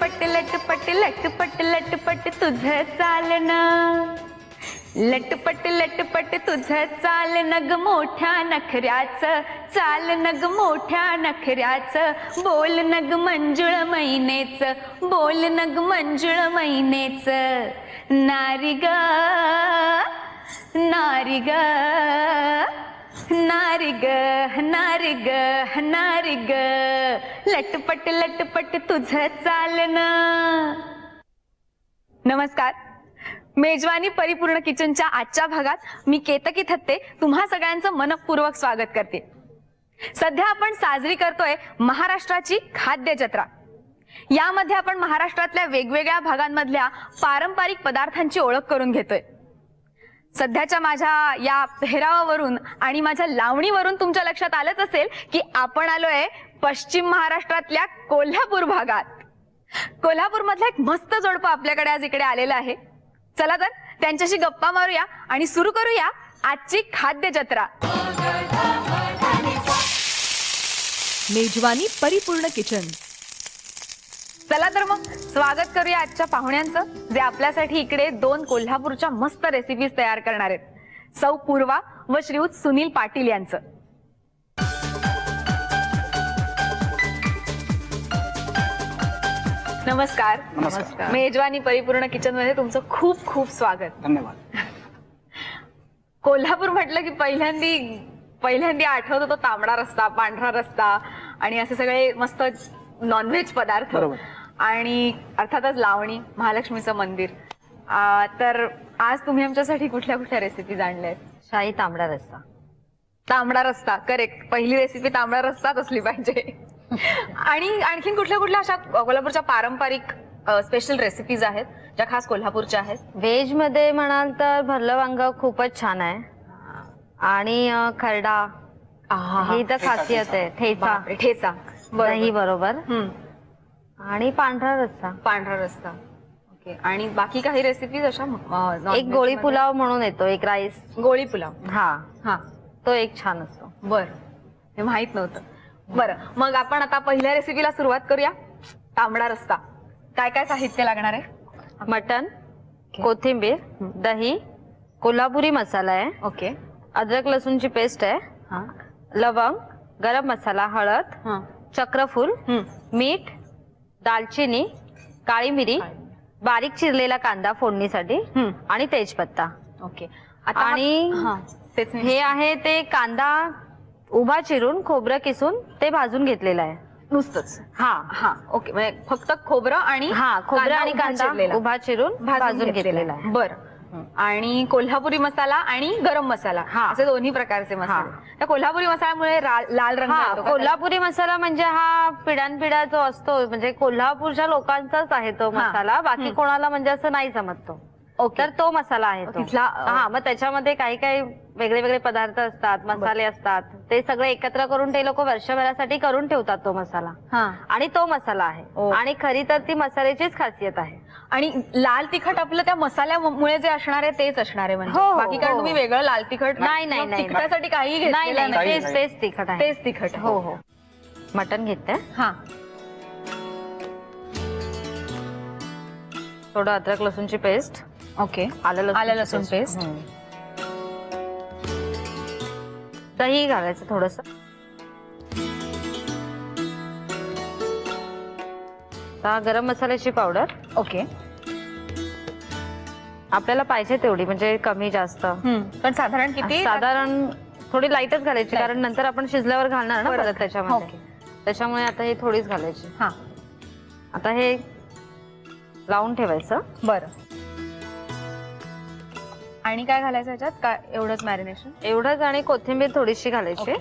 लटपट लटपट लटपट लटपट तुझं चालणं, लटपट लटपट तुझं चालणं ग मोठ्या नखऱ्याचं, चाल नग मोठ्या नखऱ्याचं, बोल नग मंजुळ मैनेचं, बोल नग मंजुळ मैनेचं, नारी ग नारी ग नारी ग नारी ग नारी ग, लटपट लटपट तुझं चालणं. नमस्कार. मेजवानी परिपूर्ण किचनच्या आजच्या भागात मी केतकी थत्ते तुम्हा सगळ्यांचं मनपूर्वक स्वागत करते. सध्या आपण साजरी करतोय महाराष्ट्राची खाद्य जत्रा. यामध्ये आपण महाराष्ट्रातल्या वेगवेगळ्या भागांमधल्या पारंपरिक पदार्थांची ओळख करून घेतोय. सध्याच्या माझ्या या पेहरावावरून आणि माझ्या लावणीवरून तुमच्या लक्षात आलंच असेल की आपण आलोय पश्चिम महाराष्ट्रातल्या कोल्हापूर भागात. कोल्हापूर मधलं एक मस्त जोडपं आपल्याकडे आज इकडे आलेलं आहे. चला तर त्यांच्याशी गप्पा मारूया आणि सुरू करूया आजची खाद्य जत्रा. मेजवानी परिपूर्ण किचन. चला तर मग स्वागत करूया आजच्या पाहुण्यांचं, जे आपल्यासाठी इकडे 2 कोल्हापूरच्या मस्त रेसिपीज तयार करणार आहेत. सौ पूर्वा व श्रीयुत सुनील पाटील यांचं. नमस्कार. नमस्कार. मेजवानी परिपूर्ण किचन मध्ये तुमचं खूप खूप स्वागत. धन्यवाद. कोल्हापूर म्हटलं की पहिल्यांदी आठवतो तो तांबडा रस्सा, पांढरा रस्सा आणि असे सगळे मस्त नॉनव्हेज पदार्थ. बरोबर. आणि अर्थातच लावणी, महालक्ष्मीचं मंदिर. तर आज तुम्ही आमच्यासाठी कुठल्या कुठल्या रेसिपीज आणल्या आहेत? शाही तांबडा रस्सा. तांबडा रस्सा, करेक्ट. पहिली रेसिपी तांबडा रस्साच असली पाहिजे. आणि आणखीन कुठल्या कुठल्या अशा कोल्हापूरच्या पारंपरिक स्पेशल रेसिपीज आहेत ज्या खास कोल्हापूरच्या आहेत? व्हेज मध्ये म्हणाल तर भरलं वांग खूपच छान आहे. आणि खरडा ही तर खासियत आहे. ठेचा, ठेचा दही बरोबर. आणि पांढरा रस्सा. पांढरा रस्सा. ओके. आणि बाकी काही रेसिपीज अशा? एक गोळी पुलाव म्हणून येतो, एक राईस गोळी पुलाव. हा हा, तो एक छान असतो. बर, हे माहित नव्हतं. बरं, मग आपण आता पहिल्या रेसिपीला सुरुवात करूया. तांबडा रस्सा. काय काय साहित्य लागणार आहे? मटन, कोथिंबीर, दही, कोल्हापुरी मसाला आहे. ओके. अद्रक लसूणची पेस्ट आहे. हा. लवंग, गरम मसाला, हळद, हा. चक्रफूल, मीठ, दालचिनी, काळी मिरी, बारीक चिरलेला कांदा फोडणीसाठी आणि तेजपत्ता. ओके. आणि हे आहे ते कांदा उभा चिरून खोबरं किसून ते भाजून घेतलेलं आहे नुसतंच. हा हा. ओके. म्हणजे फक्त खोबरं आणि खोबरं आणि कांदा चिरलेला. उभा चिरून भाजून घेतलेला आहे. बरं. आणि कोल्हापुरी मसाला आणि गरम मसाला असे दोन्ही प्रकारचे मसाले. त्या कोल्हापुरी मसाल्यामुळे लाल रंग येतो का? कोल्हापुरी मसाला म्हणजे हा पिढ्यानपिढ्या जो असतो, म्हणजे कोल्हापूरच्या लोकांचाच आहे तो मसाला. बाकी कोणाला म्हणजे असं नाही जमत तो. तर तो मसाला आहे तो. मग त्याच्यामध्ये काही काही वेगळे वेगळे पदार्थ असतात, मसाले असतात. ते सगळे एकत्र करून ते लोक वर्षभरासाठी करून ठेवतात तो मसाला. आणि तो मसाला आहे. आणि खरी तर ती मसाल्याचीच खासियत आहे. आणि लाल तिखट आपलं त्या मसाल्यामुळे जे असणार आहे तेच असणार आहे. म्हणजे बाकी कारण तुम्ही वेगळं लाल तिखट नाही तिखटासाठी काही नाही, तेच तिखट आहे. तेच तिखट. हो हो. मटण घेते. हा. थोडं अद्रक लसूणची पेस्ट. ओके. आलं लसूण पेस्ट. दही घालायचं थोडस. गरम मसाल्याची पावडर. ओके. आपल्याला पाहिजे तेवढी, म्हणजे कमी जास्त. पण साधारण किती? साधारण थोडी लाईटच घालायची, कारण नंतर आपण शिजल्यावर घालणार ना परत त्याच्यामध्ये. त्याच्यामुळे आता हे थोडीच घालायची. हा. आता हे लावून ठेवायचं. बरं. आणि काय घालायचं याच्यात? काय एवढंच मॅरिनेशन? एवढंच. आणि कोथिंबीर थोडीशी घालायची.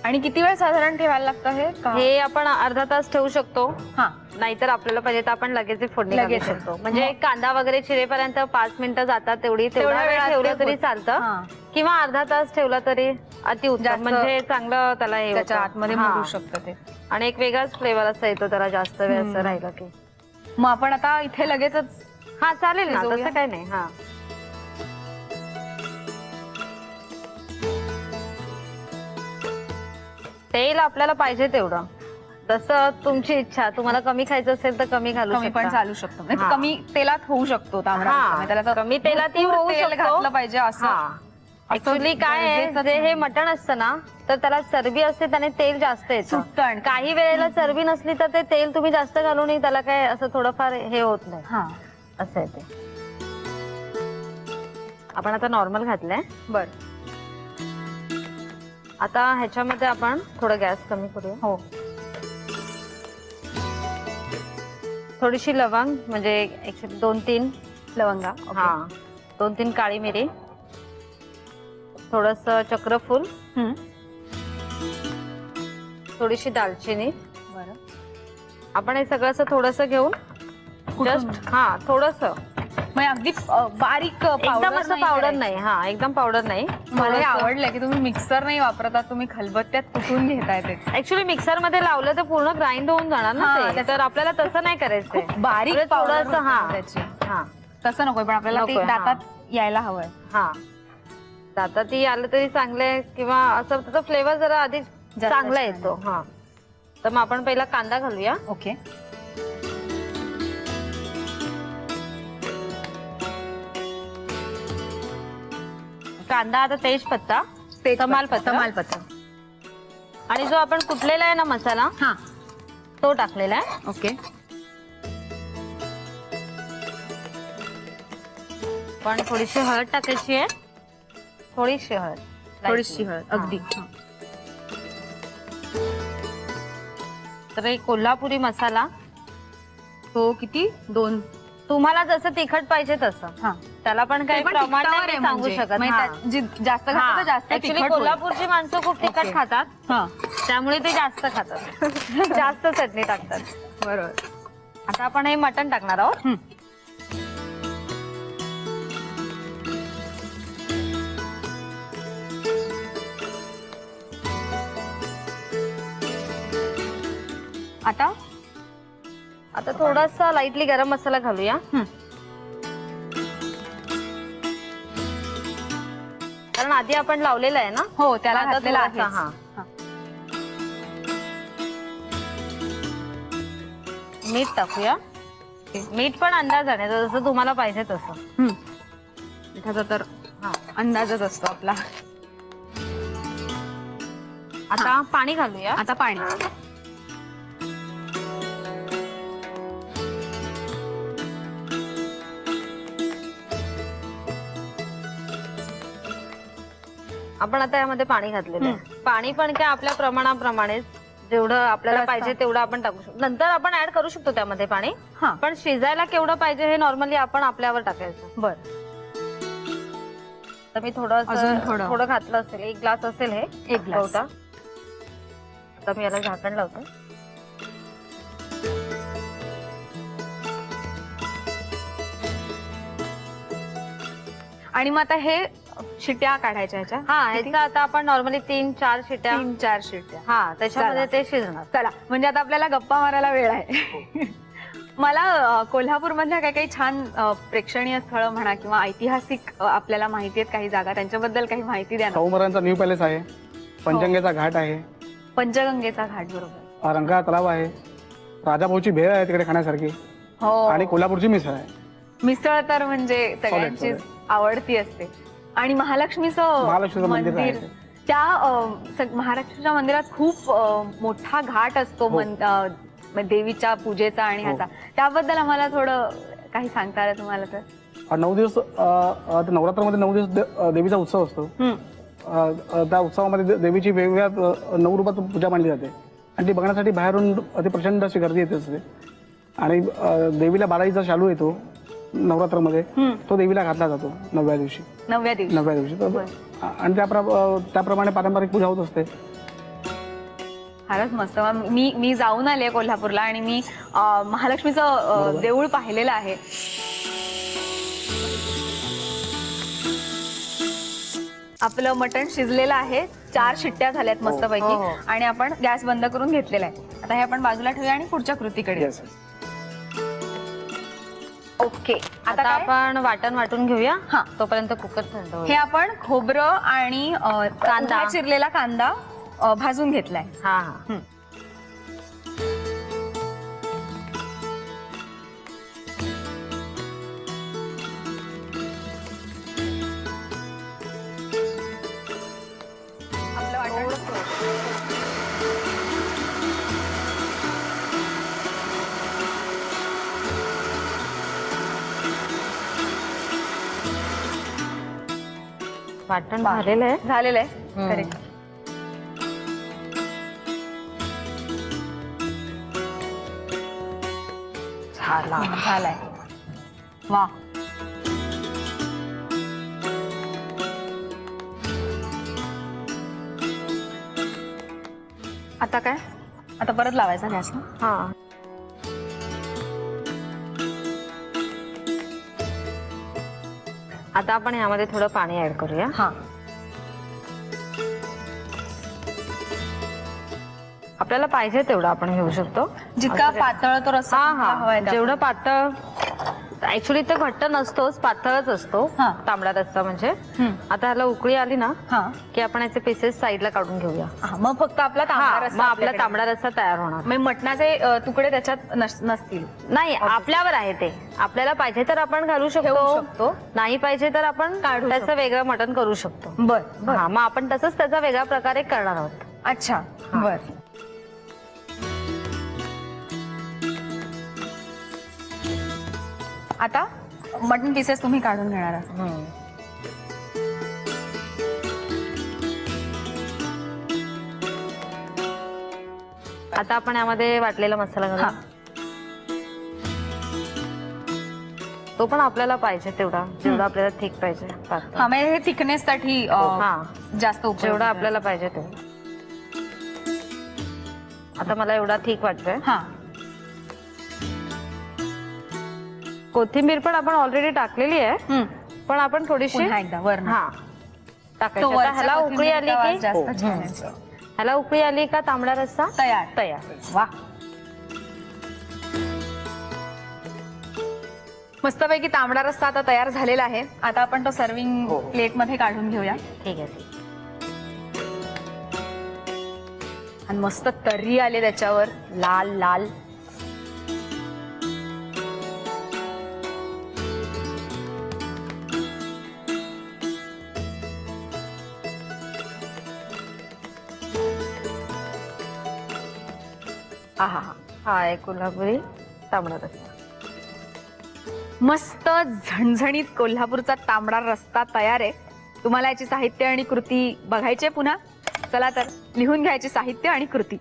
आणि किती वेळ साधारण ठेवायला लागतं हे? हे आपण अर्धा तास ठेवू शकतो. हा. नाहीतर आपल्याला पाहिजे तर आपण लगेच फोडणी घालू शकतो. म्हणजे कांदा वगैरे चिरेपर्यंत 5 मिनिटं जातात, तेवढा वेळ ठेवलं तरी चालतं. किंवा अर्धा तास ठेवला तरी अतिउत्तम, म्हणजे चांगलं त्याला हे त्याच्या आतमध्ये मुरू शकतं ते. आणि एक वेगळाच फ्लेवर असा येतो त्याला जास्त वेळ असं राहिलं की. मग आपण आता इथे लगेचच? हा, चालेल ना, तसं काही नाही. हा. तेल आपल्याला पाहिजे तेवढं, जसं तुमची इच्छा. तुम्हाला कमी खायचं असेल तर कमी घालू कमी पण शकता. चालू शकतो म्हणजे हा. कमी तेलात होऊ शकतो तांबडा हा. रस्सा. त्याला असं कमी तेलातही भरपूर होऊ तेल शकतो. घातलं पाहिजे असं. ऍक्च्युली काय आहे, गरजेचंच जे हे नाही. मटण असतं ना, तर त्याला चरबी असते, त्याने तेल जास्त येतं. सुटतं आणि काही वेळेला चरबी नसली तर ते तेल तुम्ही जास्त घालूनही त्याला काय असं थोडंफार हे होत नाही. हा असं आहे ते. आपण आता नॉर्मल घातलंय. बर. आता ह्याच्यामध्ये आपण थोडं गॅस कमी करूया. हो. थोडीशी लवंग, म्हणजे 2-3 लवंगा. हा, 2-3 काळी मिरी, थोडस चक्रफूल, हम्म. थोडीशी दालचिनी. बरं. आपण हे सगळं असं थोडस घेऊन जस्ट थोडस, म्हणजे अगदी बारीक एकदम असं पावडर नाही. हा, एकदम पावडर नाही. मला हे आवडलं की तुम्ही मिक्सर नाही वापरता, तुम्ही खलबत्त्यात कुटून घेताय ते. ऍक्च्युली मिक्सर मध्ये लावलं तर पूर्ण ग्राइंड होऊन जाणार हा, ना ते. तर आपल्याला तसं नाही करायचंय. खूप बारीक म्हणजे पावडर थोडंसं, हा. होते त्याची. हा तसं नकोय, पण आपल्याला ते नकोय, हा. दातात यायला हवंय. हा, आता ती आलं तरी चांगलंय, किंवा असं त्याचा फ्लेवर जरा आधी चांगला छान येतो. हा, तर मग आपण पहिला कांदा घालूया. ओके. कांदा, आता तेजपत्ता, तमालपत्र, तमालपत्र आणि जो आपण कुटलेला आहे ना मसाला, हा तो टाकलेला आहे. ओके. पण थोडीशी हळद टाकायची आहे. थोडीशी हळद. अगदी. तर एक कोल्हापुरी मसाला, तो किती? 2. तुम्हाला जसं तिखट पाहिजे तसं. हा. त्याला पण काही प्रमाण तिखटावर नाही आहे सांगू म्हणजे. शकत. म्हणजे त्यात जास्त घातलं तर जास्त ऍक्च्युली तिखट होईल. कोल्हापूरची माणसं खूप तिखट ओके. खातात, हा. त्यामुळे ते जास्त खातात. जास्त चटणी टाकतात. बरोबर. आता आपण हे मटण टाकणार आहोत. हम्म. आता थोडासा लाईटली गरम मसाला घालूया. कारण आधी आपण लावलेला आहे ना. हो, त्याला आता घातलेला थोडासा, आहेच. हा. हा. मीठ टाकूया. मीठ पण अंदाजाने, जसं तुम्हाला पाहिजे तसं. मिठाचा तर हा, अंदाजच असतो आपला. आता पाणी घालूया. आता पाणी. आपण आता यामध्ये पाणी घातलेलं आहे. पाणी पण काय आपल्या प्रमाणाप्रमाणे, जेवढं आपल्याला रस्सा. पाहिजे तेवढं आपण टाकू शकतो. नंतर आपण ऍड करू शकतो त्यामध्ये पाणी. हा. पण शिजायला केवढं पाहिजे हे नॉर्मली आपण आपल्यावर टाकायचं. बर. तर मी थोडं अजून थोडं. थोडं घातलं असेल. 1 ग्लास असेल हे. 1 ग्लास. होता. आता मी याला झाकण लावतो. आणि मग आता हे शिट्या काढायच्या ह्याच्या. हा, ह्याचा आता आपण नॉर्मली 3-4 शिट्या. 3-4 शिट्या. हा, त्याच्यामध्ये ते शिजणार. चला, म्हणजे आता आपल्याला गप्पा मारायला वेळ आहे. मला कोल्हापूर मधल्या काही काही छान प्रेक्षणीय स्थळं म्हणा किंवा ऐतिहासिक आपल्याला माहिती आहेत काही जागा, त्यांच्याबद्दल काही माहिती द्या ना. शाहू महाराजांचा न्यू पॅलेस आहे, पंचगंगेचा घाट आहे, पंचगंगेचा घाट. बरोबर. रंकाळा तलाव आहे, राजाभाऊची भेळ आहे तिकडे खाण्यासारखी, हो. आणि कोल्हापूरची मिसळ आहे. मिसळ तर म्हणजे सगळ्यांची आवडती असते. आणि महालक्ष्मीचं मंदिर आहे. त्या महालक्ष्मीच्या मंदिरात खूप मोठा घाट असतो देवीच्या पूजेचा आणि ह्याचा. त्याबद्दल आम्हाला थोडं काही सांगता आलं तुम्हाला तर? 9 दिवस नवरात्रामध्ये 9 दिवस देवीचा उत्सव असतो. त्या उत्सवामध्ये देवीची वेगवेगळ्या 9 रूपात पूजा मांडली जाते आणि ती बघण्यासाठी बाहेरून अति प्रचंड अशी गर्दी येते असते. आणि देवीला बाराईचा शालू येतो नवरात्रामध्ये, तो देवीला घातला जातो 9व्या दिवशी. 9व्या दिवशी. आणि त्याप्रमाणे पारंपरिक पूजा होत असते. फारच मस्त. मी जाऊन आले कोल्हापूरला आणि मी महालक्ष्मीचं देऊळ पाहिलेलं आहे. आपलं मटण शिजलेलं आहे. 4 शिट्ट्या झाल्यात मस्तपैकी. आणि आपण गॅस बंद करून घेतलेला आहे. आता हे आपण बाजूला ठेवूया आणि पुढच्या कृतीकडे. ओके. आता आपण वाटून घेऊया. हा. तोपर्यंत कुकर थंड होईल. हे आपण खोबरं आणि कांदा, चिरलेला कांदा भाजून घेतलाय. हा आपलं वाटण वाटण झालेलं आहे. झालेलं आहे. करेक्ट. झालाय. वा. आता काय? आता परत लावायचा गॅस. हा आता आपण यामध्ये थोडं पाणी ऍड करूया. हा. आपल्याला पाहिजे तेवढं आपण घेऊ शकतो. जितका पातळ तो रस्सा हवाय जेवढं पातळ, ऍक्च्युली ते घट्ट नसतोच, पातळच असतो हा. तांबडा रस्सा म्हणजे. आता ह्याला उकळी आली ना की आपण याचे पीसेस साईडला काढून घेऊया. मग फक्त आपला तांबडा मग रस्सा आपला तांबडा रस्सा तयार होणार. मग मटणाचे तुकडे त्याच्यात नसतील. नाही, आपल्यावर आहे ते. आपल्याला पाहिजे तर आपण घालू शकतो, नाही पाहिजे तर आपण त्याचं वेगळं मटण करू शकतो. बर. हा, मग आपण तसंच त्याचा वेगळ्या प्रकारे करणार आहोत. अच्छा. बर. आता मटन पीसेस तुम्ही काढून घेणार आहात. आता आपण यामध्ये वाटलेला मसाला घालू. तो पण आपल्याला पाहिजे तेवढा, जेवढा आपल्याला थिक पाहिजे. हा, म्हणजे हे थिकनेस साठी जास्त जेवढा आपल्याला पाहिजे ते. आता मला एवढा थिक वाटतोय. हा. कोथिंबीर पण आपण ऑलरेडी टाकलेली आहे, पण आपण थोडीशी एकदा वर टाकायची. ह्याला उकळी आली की ह्याला उकळी आली का तांबडा रस्सा तयार. वा. मस्तपैकी तांबडा रस्सा आता तयार झालेला आहे. आता आपण तो सर्विंग प्लेट मध्ये काढून घेऊया. ठीक आहे. आणि मस्त तर्री आले त्याच्यावर, लाल लाल. हा आहे कोल्हापुरी तांबडा रस्सा. मस्त झणझणीत कोल्हापूरचा तांबडा रस्सा तयार आहे. तुम्हाला याची साहित्य आणि कृती बघायची पुन्हा? चला तर लिहून घ्यायची साहित्य आणि कृती.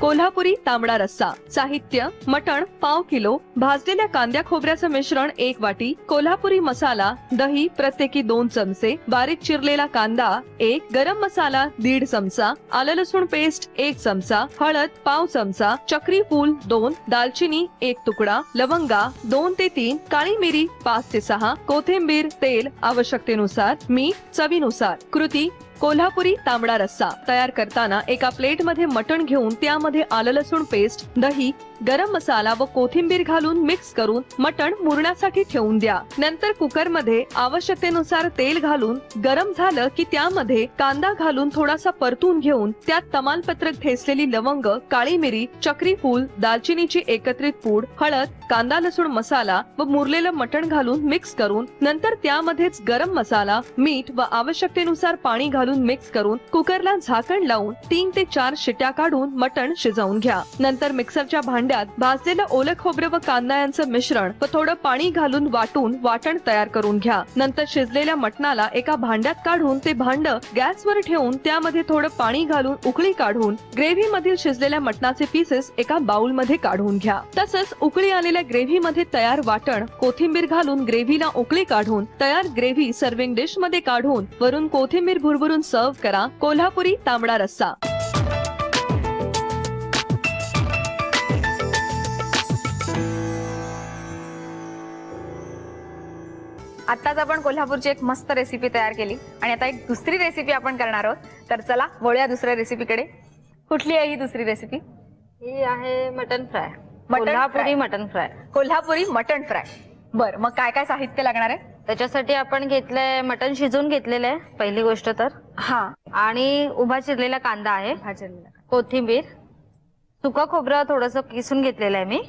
कोल्हापुरी तांबडा रस्सा. साहित्य: मटण पाव किलो, भाजलेल्या कांद्या खोबऱ्याचं मिश्रण 1 वाटी, कोल्हापुरी मसाला, दही प्रत्येकी 2 चमचे, बारीक चिरलेला कांदा 1, गरम मसाला 1.5 चमचा, आलं लसूण पेस्ट 1 चमचा, हळद पाव चमचा, चक्री फूल 2, दालचिनी 1 तुकडा, लवंगा 2 ते 3, काळी मिरी 5 ते 6, कोथिंबीर, तेल आवश्यकतेनुसार, मीठ चवीनुसार. कृती: कोल्हापुरी तांबडा रस्सा तयार करताना एका प्लेट मध्ये मटण घेऊन त्यामध्ये आलं लसूण पेस्ट, दही, गरम मसाला व कोथिंबीर घालून मिक्स करून मटण मुरण्यासाठी ठेवून द्या. नंतर कुकर मध्ये आवश्यकतेनुसार तेल घालून गरम झालं की त्यामध्ये कांदा घालून थोडासा परतून घेऊन त्यात तमालपत्र ठेचलेली लवंग, काळी मिरी, चक्री फूल, दालचिनीची एकत्रित पूड, हळद, कांदा लसूण मसाला व मुरलेलं मटण घालून मिक्स करून नंतर त्यामध्येच गरम मसाला, मीठ व आवश्यकतेनुसार पाणी घालून मिक्स करून कुकरला झाकण लावून 3 ते 4 शिट्या काढून मटण शिजवून घ्या. नंतर मिक्सरच्या भांड्यात भाजलेलं ओलं खोबरं व कांदा यांचं मिश्रण व थोडं पाणी घालून वाटून वाटण तयार करून घ्या. नंतर शिजलेल्या मटणाला एका भांड्यात काढून ते भांड गॅसवर ठेवून त्यामध्ये थोडं पाणी घालून उकळी काढून ग्रेव्ही मधील शिजलेल्या मटणाचे पीसेस एका बाउल मध्ये काढून घ्या. तसंच उकळी आलेल्या ग्रेव्ही मध्ये तयार वाटण कोथिंबीर घालून ग्रेव्हीला उकळी काढून तयार ग्रेव्ही सर्विंग डिश मध्ये काढून वरून कोथिंबीर भुरभुरून सर्व करा. कोल्हापुरी तांबडा रस्सा. आताच आपण कोल्हापूरची एक मस्त रेसिपी तयार केली आणि आता एक दुसरी रेसिपी आपण करणार आहोत. तर चला वळूया दुसऱ्या रेसिपीकडे. कुठली आहे ही दुसरी रेसिपी? ही आहे mutton fry. Kolhapuri mutton fry. Kolhapuri mutton fry. बर, मग काय काय साहित्य लागणार आहे त्याच्यासाठी आपण घेतलंय मटण शिजवून घेतलेलं आहे पहिली गोष्ट तर. हा आणि उभा चिरलेला कांदा आहे, भाजलेला. कोथिंबीर, सुकं खोबरं थोडंसं किसून घेतलेलं आहे मी,